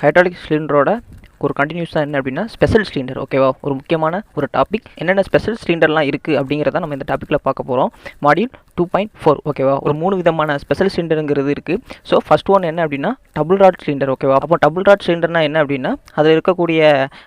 Hydraulic சிலிண்டரோட ஒரு கண்டினியூஸாக என்ன அப்படின்னா ஸ்பெஷல் சிலிண்டர். ஓகேவா, ஒரு முக்கியமான ஒரு டாபிக். என்னென்ன ஸ்பெஷல் சிலிண்டர்லாம் இருக்குது அப்படிங்கிறத நம்ம இந்த டாப்பிக்கில் பார்க்க போகிறோம். மாடியூல் 2.4. ஓகேவா, ஒரு 3 விதமான ஸ்பெஷல் சிலிண்டருங்கிறது இருக்குது. ஸோ ஃபஸ்ட் ஒன் என்ன அப்படின்னா டபுள் ராட் சிலிண்டர். ஓகேவா, அப்போ டபுள் ராட் சிலிண்டர்னா என்ன அப்படின்னா அதில் இருக்கக்கூடிய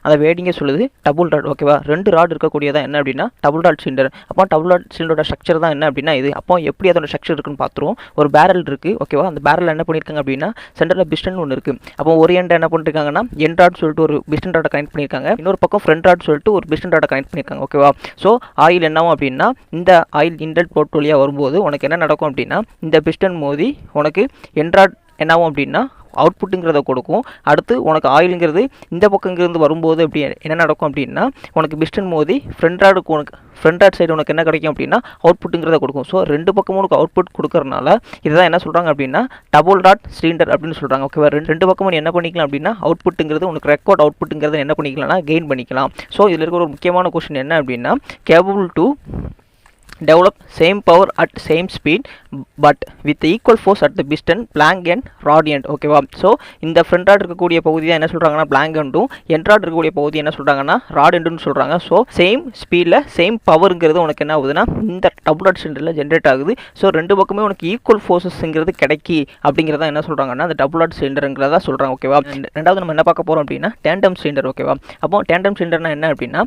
அந்த வேடிங்க சொல்லுது டபுள் ராட். ஓகேவா, 2 ராட் இருக்கக்கூடியதான் என்ன அப்படின்னா டபுள் ராட் சிலிண்டர். அப்போ டபுள் ராட் சிலிண்டரோட ஸ்ட்ரக்சர் தான் என்ன அப்படின்னா இது. அப்போ எப்படி அதோட ஸ்ட்ரக்சர் இருக்குன்னு பார்த்துருவோம். ஒரு பேரல் இருக்குது. ஓகேவா, அந்த பேரல் என்ன பண்ணியிருக்காங்க அப்படின்னா சென்டரில் பிஸ்டன் ஒன்று இருக்குது. அப்போ ஒரு எண்ட் என்ன பண்ணிருக்காங்கன்னா எண்ட் ராட் சொல்லிட்டு ஒரு பிஸ்டன் ராட்டை கனெக்ட் பண்ணியிருக்காங்க. இன்னொரு பக்கம் ஃப்ரண்ட் ராட் சொல்லிட்டு ஒரு பிஸ்டன் ராட்டை கனெக்ட் பண்ணியிருக்காங்க. ஓகேவா, ஸோ ஆயில் என்னவும் அப்படின்னா இந்த ஆயில் இன்லெட் போர்ட் வழியாக வரும்போது உனக்கு என்ன நடக்கும் அப்படின்னா இந்த பிஸ்டன் மோதி உனக்கு எண்ட் ராட் என்னாகும் அப்படின்னா அவுட்புட்டுங்கிறத கொடுக்கும். அடுத்து உனக்கு ஆயிலுங்கிறது இந்த பக்கங்கிறது வரும்போது அப்படி என்ன நடக்கும் அப்படின்னா உனக்கு பிஸ்டன் மோதி ஃப்ரண்ட் ராட் சைடு உனக்கு என்ன கிடைக்கும் அப்படின்னா அவுட்புட்டுங்கிறத கொடுக்கும். ஸோ 2 பக்கமும் உனக்கு அவுட்புட் கொடுக்கறனால இதுதான் என்ன சொல்கிறாங்க அப்படின்னா டபுள் ராட் சிலிண்டர் அப்படின்னு சொல்கிறாங்க. ஓகேவா, 2 பக்கமும் என்ன பண்ணிக்கலாம் அப்படின்னா அவுட்புட்டுங்கிறது உனக்கு ரெக்கார்ட் அவுட்புட்டுங்கிறது என்ன பண்ணிக்கலாம்னா கெயின் பண்ணிக்கலாம். ஸோ இதில் இருக்கிற ஒரு முக்கியமான கொஸ்டின் என்ன அப்படின்னா cable to develop same power at same speed but with equal force at the piston blank and rod end. ஓகேவா, ஸோ இந்த ஃப்ரண்ட் ராட் இருக்கக்கூடிய பகுதி தான் என்ன சொல்கிறாங்கன்னா blank endும் எண்ட் ராட் இருக்கக்கூடிய பகுதி என்ன சொல்கிறாங்கன்னா ராட் எண்டுன்னு சொல்கிறாங்க. ஸோ சேம் ஸ்பீடில் சேம் பவருங்கிறது உனக்கு என்ன ஆகுதுன்னா இந்த டபுள் ராட் சிலிண்டரில் ஜென்ரேட் ஆகுது. ஸோ 2 பக்கமே உனக்கு ஈக்குவல் ஃபோர்ஸஸ்ங்கிறது கிடைக்கி அப்படிங்கிறத என்ன சொல்கிறாங்கன்னா அந்த டபுள் ராட் சிலிண்டருங்கிறதா சொல்கிறாங்க. ஓகேவா, ரெண்டாவது நம்ம என்ன பார்க்க போகிறோம் அப்படின்னா டேண்டம் சிலிண்டர். ஓகேவா, அப்போ டேண்டம் சிலிண்டர்னா என்ன அப்படின்னா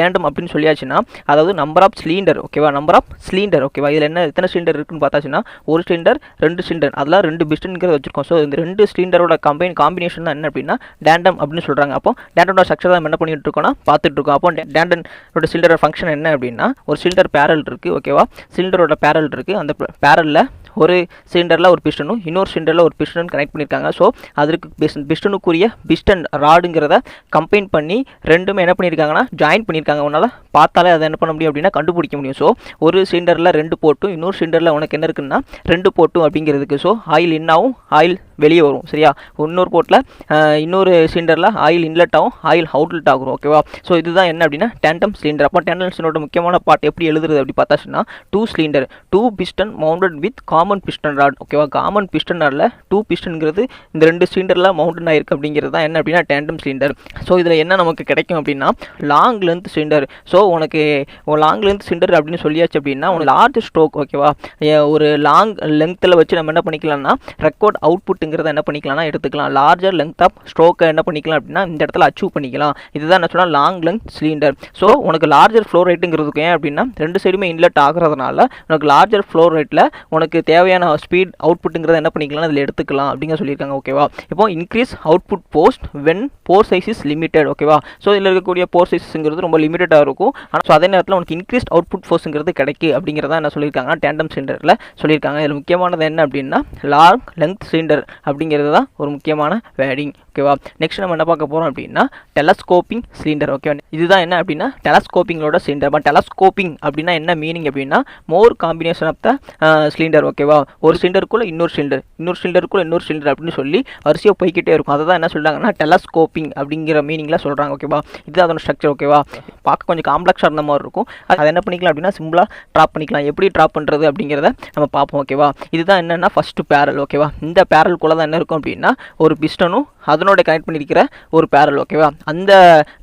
டேண்டம் அப்படின்னு சொல்லியாச்சுன்னா அதாவது நம்பர் ஆஃப் சிலிண்டர். ஓகேவா, நம்பர் ஆஃப் சிலிண்டர். ஓகேவா, இதில் என்ன எத்தனை சிலிண்டர் இருக்குன்னு பார்த்தாச்சுன்னா ஒரு சிலிண்டர் 2 சிலிண்டர் அதெல்லாம் 2 பிஸ்டன்ங்கிறத வச்சிருக்கோம். ஸோ இந்த 2 சிலிண்டரோட காம்பினேஷன் தான் என்ன அப்படின்னா டேண்டம் அப்படின்னு சொல்கிறாங்க. அப்போ டேண்டமோட ஸ்ட்ரக்சர் தான் என்ன பண்ணிட்டு இருக்கோம்னா பார்த்துட்டு இருக்கோம். அப்போ டேண்டனோட சிலிண்டரோட ஃபங்க்ஷன் என்ன அப்படின்னா ஒரு சிலிண்டர் பேரல் இருக்குது. ஓகேவா, சிலிண்டரோட பேரல் இருக்குது. அந்த பேரலில் ஒரு சிலிண்டரில் ஒரு பிஸ்டனும் இன்னொரு சிலிண்டரில் ஒரு பிஸ்டனும் கனெக்ட் பண்ணியிருக்காங்க. ஸோ அதற்கு பிஸ்டனுக்குரிய பிஸ்டன் ராடுங்கிறத கம்பைன் பண்ணி ரெண்டுமே என்ன பண்ணியிருக்காங்கன்னா ஜாயின் பண்ணியிருக்காங்க. உன்னால் பார்த்தாலே அதை என்ன பண்ண முடியும் அப்படின்னா கண்டுபிடிக்க முடியும். ஸோ ஒரு சிலிண்டரில் 2 போட்டும் இன்னொரு சிலிண்டரில் உனக்கு என்ன இருக்குன்னா 2 போட்டும் அப்படிங்கிறதுக்கு. ஸோ ஆயில் இன்னாவும் ஆயில் வெளியே வரும். சரியா, இன்னொரு போட்டில் இன்னொரு சிலிண்டரில் ஆயில் இன்லெட் ஆகும் ஆயில் அவுட்லெட் ஆகும். ஓகேவா, ஸோ இதுதான் என்ன அப்படின்னா டேண்டம் சிலிண்டர். அப்போ டேண்டம் சிலிண்டரோட முக்கியமான பார்ட் எப்படி எழுதுறது அப்படி பார்த்தாச்சுன்னா 2 cylinder 2 piston mounted with common piston rod. ஓகேவா, காமன் பிஸ்டன் ராடில் 2 பிஸ்டன்ங்கிறது இந்த 2 சிலிண்டரில் மவுண்டன் ஆயிருக்கு அப்படிங்கிறது தான் என்ன அப்படின்னா டேண்டம் சிலிண்டர். ஸோ இதில் என்ன நமக்கு கிடைக்கும் அப்படின்னா லாங் லென்த் சிலிண்டர். ஸோ உனக்கு லாங் லென்த் சிலிண்டர் அப்படின்னு சொல்லியாச்சு அப்படின்னா உனக்கு லார்ஜ் ஸ்ட்ரோக். ஓகேவா, ஒரு லாங் லென்த்தில் வச்சு நம்ம என்ன பண்ணிக்கலாம்னா ரெக்கார்ட் அவுட்புட்டுங்கிறத என்ன பண்ணிக்கலாம்னா எடுத்துக்கலாம். லார்ஜர் லென்த் ஆஃப் ஸ்ட்ரோக்கை என்ன பண்ணிக்கலாம் அப்படின்னா இந்த இடத்துல அச்சீவ் பண்ணிக்கலாம். இதுதான் என்ன சொன்னால் லாங் லென்த் சிலிண்டர். ஸோ உனக்கு லார்ஜர் ஃப்ளோ ரேட்டுங்கிறதுக்கு ஏன் அப்படின்னா 2 சைடுமே இன்லெட் ஆகிறதுனால உனக்கு லார்ஜர் ஃப்ளோ ரேட்டில் உனக்கு தேவையான ஸ்பீட் அவுட்புட்டுங்கிறத என்ன பண்ணிக்கலாம் அதில் எடுத்துக்கலாம் அப்படிங்க சொல்லியிருக்காங்க. ஓகேவா, இப்போ increase output boost when bore size is limited. ஓகேவா, ஸோ இதில் இருக்கக்கூடிய போர் சைஸுங்கிறது ரொம்ப லிமிட்டடாக இருக்கும். ஆனால் ஸோ அதே நேரத்தில் உனக்கு இன்க்ரீஸ்ட் அவுட்புட் ஃபோர்ஸுங்கிறது கிடைக்கும் அப்படிங்கிறத என்ன சொல்லியிருக்காங்க டேண்டம் சிலிண்டரில் சொல்லியிருக்காங்க. இதில் முக்கியமானது என்ன அப்படின்னா லாங் லென்த் சிலிண்டர் அப்படிங்கிறது தான் ஒரு முக்கியமான வேர்டிங். ஓகேவா, நெக்ஸ்ட் நம்ம என்ன பார்க்க போகிறோம் அப்படின்னா டெலஸ்கோப்பிங் சிலிண்டர். ஓகேவா, இதுதான் என்ன அப்படின்னா டெலஸ்கோப்பிங்களோட சிலிண்டர். பட் டெலஸ்கோப்பிங் அப்படின்னா என்ன மீனிங் அப்படின்னா மோர் காம்பினேஷன் ஆஃப் த சிலிண்டர். ஓகேவா, ஒரு சிலிண்டருக்குள்ள இன்னொரு சிலிண்டருக்குள்ள இன்னொரு சிலிண்டர் அப்படின்னு சொல்லி வரிசையாக போய்கிட்டே இருக்கும். அதை தான் என்ன சொல்கிறாங்கன்னா டெலஸ்கோப்பிங் அப்படிங்கிற மீனிங்கில் சொல்கிறாங்க. ஓகேவா, இது அதோட ஸ்ட்ரக்சர். ஓகேவா, பார்க்க கொஞ்சம் காம்ப்ளெக்ஸாக இருந்த மாதிரி இருக்கும். அதை என்ன பண்ணிக்கலாம் அப்படின்னா சிம்பிளாக ட்ராப் பண்ணிக்கலாம். எப்படி ட்ராப் பண்ணுறது அப்படிங்கிறத நம்ம பார்ப்போம். ஓகேவா, இதுதான் என்னென்னா ஃபஸ்ட்டு பேரல். ஓகேவா, இந்த பேரலுக்குள்ளே தான் என்ன இருக்கும் அப்படின்னா ஒரு பிஸ்டனும் அதனோட கனெக்ட் பண்ணியிருக்கிற ஒரு பேரல். ஓகேவா, அந்த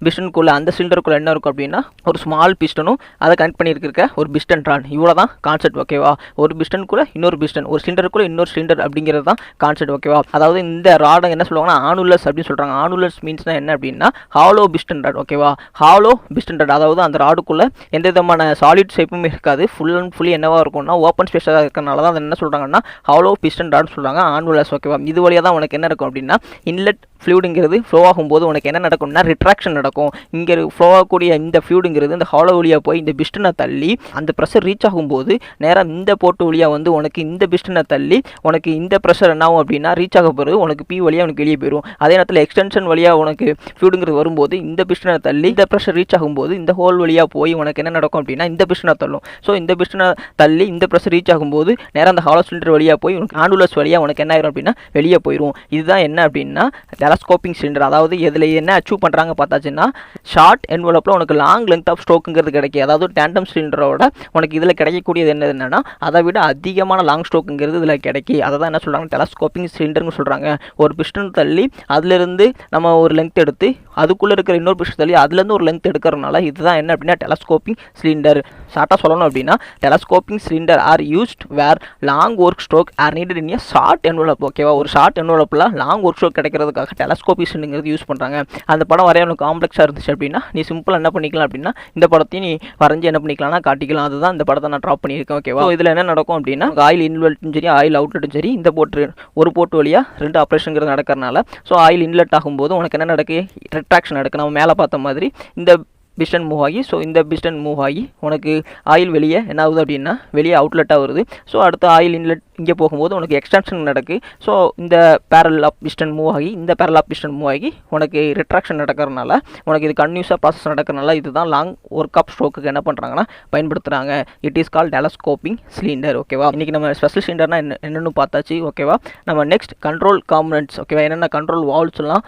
பிஸ்டனுக்குள்ளே அந்த சிலிண்டருக்குள்ளே என்ன இருக்கும் அப்படின்னா ஒரு ஸ்மால் பிஸ்டனும் அதை கனெக்ட் பண்ணியிருக்க ஒரு பிஸ்டன் ராட். இவ்வளோ தான் கான்செப்ட். ஓகேவா, ஒரு பிஸ்டனுக்குள்ளே இன்னொரு பிஸ்டன் ஒரு சிலிண்டருக்குள்ளே இன்னொரு சிலிண்டர் அப்படிங்கிறது தான் கான்செப்ட். ஓகேவா, அதாவது இந்த ராடை என்ன சொல்லுவாங்கன்னா ஆனுலஸ் அப்படின்னு சொல்கிறாங்க. ஆனுலஸ் மீன்ஸ்னா என்ன அப்படின்னா ஹாலோ பிஸ்டன் ராட். ஓகேவா, ஹாலோ பிஸ்டன் ராட் அதாவது அந்த ராடுக்குள்ளே எந்த விதமான சாலிட் ஷேப்புமே இருக்காது. ஃபுல் அண்ட் ஃபுல்லி என்னவாக இருக்கும்னா ஓப்பன் ஸ்பேஸாக இருக்கிறனால தான் அதை என்ன சொல்கிறாங்கன்னா ஹாலோ பிஸ்டன் ராட்னு சொல்கிறாங்க ஆனுலஸ். ஓகேவா, இது வழியாக தான் உனக்கு என்ன இருக்கும் அப்படின்னா இன்லெட் ஃப்ளூடுங்கிறது ஃப்ளோ ஆகும்போது உனக்கு என்ன நடக்கும்னா ரிட்ராக்ஷன் நடக்கும். இங்கே ஃப்ளோ ஆகக்கூடிய இந்த ஃப்ளூடுங்கிறது இந்த ஹாலோ வழியாக போய் இந்த பிஸ்டனை தள்ளி அந்த ப்ரெஷர் ரீச் ஆகும்போது நேராக இந்த போட்டு வழியாக வந்து உனக்கு இந்த பிஸ்டனை தள்ளி உனக்கு இந்த ப்ரெஷர் என்ன ஆகும் அப்படின்னா ரீச் ஆக போகிறது உனக்கு பி வழியாக உனக்கு வெளியே போயிடும். அதே நேரத்தில் எக்ஸ்டென்ஷன் வழியாக உனக்கு ஃப்ளூடுங்கிறது வரும்போது இந்த பிஸ்டனை தள்ளி இந்த ப்ரெஷர் ரீச் ஆகும்போது இந்த ஹோல் வழியாக போய் உனக்கு என்ன நடக்கும் அப்படின்னா இந்த பிஸ்டனை தள்ளும். ஸோ இந்த பிஸ்டனை தள்ளி இந்த ப்ரெஷர் ரீச் ஆகும்போது நேராக அந்த ஹாலோ சிலிண்டர் வழியாக போய் உனக்கு ஆனுலஸ் வழியாக உனக்கு என்ன ஆயிரும் அப்படின்னா வெளியே போயிடும். இதுதான் என்ன அப்படின்னா டெலஸ்கோப்பிங் சிலிண்டர். அதாவது இதில் என்ன அச்சீவ் பண்ணுறாங்க பார்த்தாச்சுன்னா, ஷார்ட் என்வலப்பில் உனக்கு லாங் லென்த் ஆஃப் ஸ்ட்ரோக்குங்கிறது கிடைக்கும். அதாவது டேண்டம் சிலிண்டரோட உனக்கு இதில் கிடைக்கக்கூடியது என்னன்னா, அதை விட அதிகமான லாங் ஸ்ட்ரோக்குங்கிறது இதில் கிடைக்கும். அதை தான் என்ன சொல்கிறாங்க, டெலஸ்கோப்பிங் சிலிண்டர்னு சொல்கிறாங்க. ஒரு பிஸ்டன் தள்ளி அதிலிருந்து நம்ம ஒரு லென்த் எடுத்து அதுக்குள்ளே இருக்கிற இன்னொரு பிஸ்டன் தள்ளி அதுலேருந்து ஒரு லென்த் எடுக்கிறதுனால இதுதான் என்ன அப்படின்னா டெலஸ்கோப்பிங் சிலிண்டர். ஷார்ட்டாக சொல்லணும் அப்படின்னா, telescoping cylinder are used where long work stroke are needed in short envelope. ஓகேவா, ஒரு ஷார்ட் என்வலப்பில் லாங் ஒர்க் ஸ்ட்ரோக் கிடைக்கிறதுக்காக டெலஸ்கோப்பிக் சிலிண்டர் யூஸ் பண்ணுறாங்க. அந்த படம் வரைய உனக்கு காம்ப்ளெக்ஸாக இருந்துச்சு அப்படின்னா நீ சிம்பிளாக என்ன பண்ணிக்கலாம் அப்படின்னா, இந்த படத்தையும் நீ வரைஞ்சி என்ன பண்ணிக்கலாம்னா காட்டிக்கலாம். அதுதான் இந்த படத்தை நான் ட்ராப் பண்ணியிருக்கேன். ஓகேவா, இதில் என்ன நடக்கும் அப்படின்னா, ஆயில் இன்லெட்டும் சரி ஆயில் அவுட்லெட்டும் சரி இந்த ஒரு போர்ட் வழியாக 2 ஆப்ரேஷன்ங்கிறது நடக்கிறனால ஸோ ஆயில் இன்லெட் ஆகும்போது உனக்கு என்ன நடக்கு, ரிட்ராக்ஷன் நடக்கு. நம்ம மேலே பார்த்த மாதிரி இந்த பிஸ்டன் மூவ் ஆகி ஸோ இந்த பிஸ்டன் மூவ் ஆகி உனக்கு ஆயில் வெளியே என்ன ஆகுது அப்படின்னா வெளியே அவுட்லெட்டாக வருது. ஸோ அடுத்த ஆயில் இன்லெட் இங்கே போகும்போது உனக்கு எக்ஸ்டென்ஷன் நடக்கு. ஸோ இந்த பேரல் ஆஃப் பிஸ்டன் மூவ் ஆகி இந்த பேரல் ஆஃப் பிஸ்டன் மூவ் ஆகி உனக்கு ரிட்ராக்ஷன் நடக்கிறனால உனக்கு இது கன்டினியூஸாக ப்ராசஸ் நடக்கிறனால இதுதான் லாங் ஒர்க் ஆஃப் ஸ்ட்ரோக்குக்கு என்ன பண்ணுறாங்கன்னா பயன்படுத்துகிறாங்க. It is call telescoping cylinder. ஓகேவா, இன்றைக்கி நம்ம ஸ்பெஷல் சிலிண்டர்னா என்னென்னு பார்த்தாச்சு. ஓகேவா, நம்ம நெக்ஸ்ட் கண்ட்ரோல் காம்பனன்ட்ஸ். ஓகேவா, என்னென்ன கண்ட்ரோல் வால்வ்ஸ்லாம்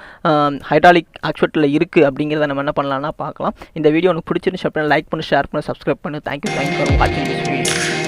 ஹைட்ராலிக் ஆக்சுவேட்டரில் இருக்குது அப்படிங்கிறத நம்ம என்ன பண்ணலாம்னா பார்க்கலாம். இந்த வீடியோ உனக்கு பிடிச்சிருந்துச்சு அப்படின்னா லைக் பண்ணி, ஷேர் பண்ணி, சப்ஸ்கிரைப் பண்ணி. தேங்க்யூ ஃபார் வாட்சிங் திஸ் வீடியோ.